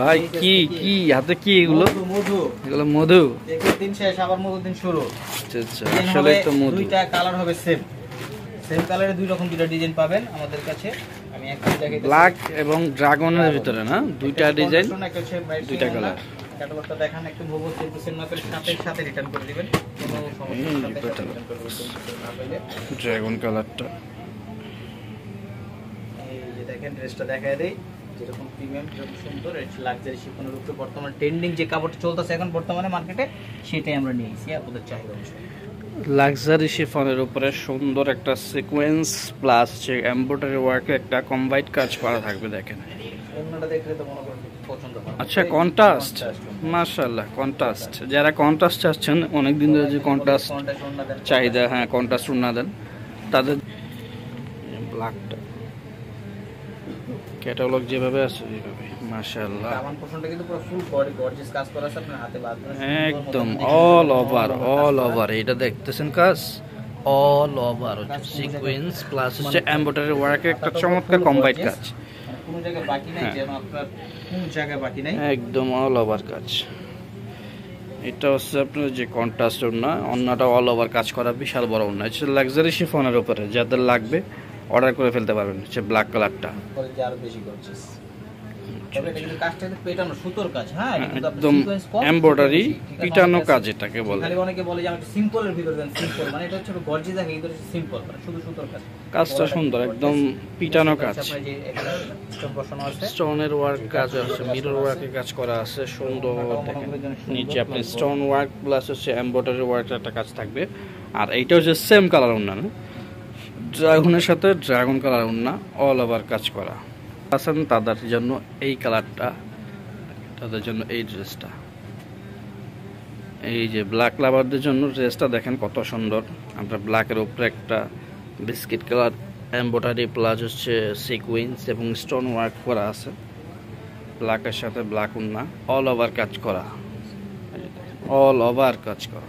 ভাই কি কি হাতে কি এগুলো? মধু। এগুলো মধু। একের দিন শেষ আবার মধুর দিন শুরু। আচ্ছা আচ্ছা, আসলে তো মধু। দুইটা কালার হবে সেম কালারে দুই রকম দুইটা ডিজাইন পাবেন আমাদের কাছে। আমি একটা দেখাইতেছি, ব্ল্যাক এবং ড্রাগনের ভিতরে না, দুইটা ডিজাইন, একটা হচ্ছে দুইটা কালার। ক্যাটালগটা দেখান একটু, ভবো সেল না পেলে সাথে রিটার্ন করে দিবেন, কোনো সমস্যা নেই, সাথে রিটার্ন করে দিবেন না পেলে। ড্রাগন কালারটা এই যে দেখেন, ড্রেসটা দেখায় দেই, যেরকম প্রিমিয়াম যেরকম সুন্দর, এটা লাক্সারি শিফনের উপরে বর্তমানে ট্রেন্ডিং যে কাপড়টা চলতেছে এখন বর্তমানে মার্কেটে, সেটাই আমরা নিয়েছি আপনাদের চাহিদা অনুসারে। লাক্সারি শিফনের উপরে সুন্দর একটা সিকোয়েন্স প্লাস যে এমব্রয়ডারি ওয়ার্কে একটা কম্বাইন্ড কাজ করা থাকবে, দেখেন। অন্যটা দেখলে তো মনে করেন পছন্দ হবে। আচ্ছা, কন্ট্রাস্ট, মাশাআল্লাহ কন্ট্রাস্ট। যারা কন্ট্রাস্ট চাচ্ছেন, অনেক দিন ধরে যে কন্ট্রাস্ট চাহিদা, হ্যাঁ কন্ট্রাস্ট না দেন তাদের, ব্ল্যাকটা ক্যাটালগ যেভাবে আছে যেভাবে, মাশাআল্লাহ আমার পছন্দটা কিন্তু পুরো ফুল বডি গর্জিয়াস কাজ করা আছে, আপনার হাতে বাঁধবেন একদম অল ওভার। এটা দেখতেছেন কাজ অল ওভার সিকোয়েন্স প্লাস হচ্ছে এমব্রয়ডারি ওয়ার্কের একটা চমৎকার কম্বাইন্ড কাজ, কোনো জায়গায় বাকি নাই, যেন আপনার কোনো জায়গায় বাকি নাই, একদম অল ওভার কাজ। এটা হচ্ছে আপনার যে কন্ট্রাস্ট ওড়না, অন্যটা অল ওভার কাজ করা, বিশাল বড় ওড়না। এটা লাক্সারি শিফনের উপরে, যাদের লাগবে অর্ডার করে ফেলতে পারবেন। হচ্ছে ব্ল্যাক কালারটা আরো বেশি গর্জিয়াস, তবে এটা কিন্তু কাজটা কিন্তু পেটানো সুতোর কাজ, হ্যাঁ একদম এমব্রয়ডারি পিটানো কাজ এটাকে বলে। খালি অনেকে বলে যে আমি সিম্পলের ভিতরে দেন, সিম্পল মানে এটা হচ্ছে গর্জিয়াস, আর এটা হচ্ছে সিম্পল মানে শুধু সুতোর কাজ। কাজটা সুন্দর, একদম পিটানো কাজ, আপনার যে এখানে স্টোন বসানো আছে, স্টোনের ওয়ার্ক কাজ আছে, মিরর ওয়ার্কের কাজ করা আছে সুন্দর। দেখেন নিচে আপনি স্টোন ওয়ার্ক প্লাস হচ্ছে এমব্রয়ডারি ওয়ার্কের একটা কাজ থাকবে। আর এইটা হচ্ছে সেম কালার ওড়না না, ড্রাগনের সাথে ড্রাগন কালার ওড়না, অল ওভার কাজ করা। আছেন তাদের জন্য এই কালারটা, তাদের জন্য এই ড্রেসটা, এই যে ব্ল্যাক লাভারদের জন্য ড্রেসটা দেখেন কত সুন্দর। আমরা ব্ল্যাকের উপরে একটা বিস্কিট কালার এমব্রয়ডারি প্লাস হচ্ছে সিকোয়েন্স এবং স্টোন ওয়ার্ক করা আছে, ব্ল্যাকের সাথে ব্ল্যাক ওড়না, অল ওভার কাজ করা, অল ওভার কাজ করা।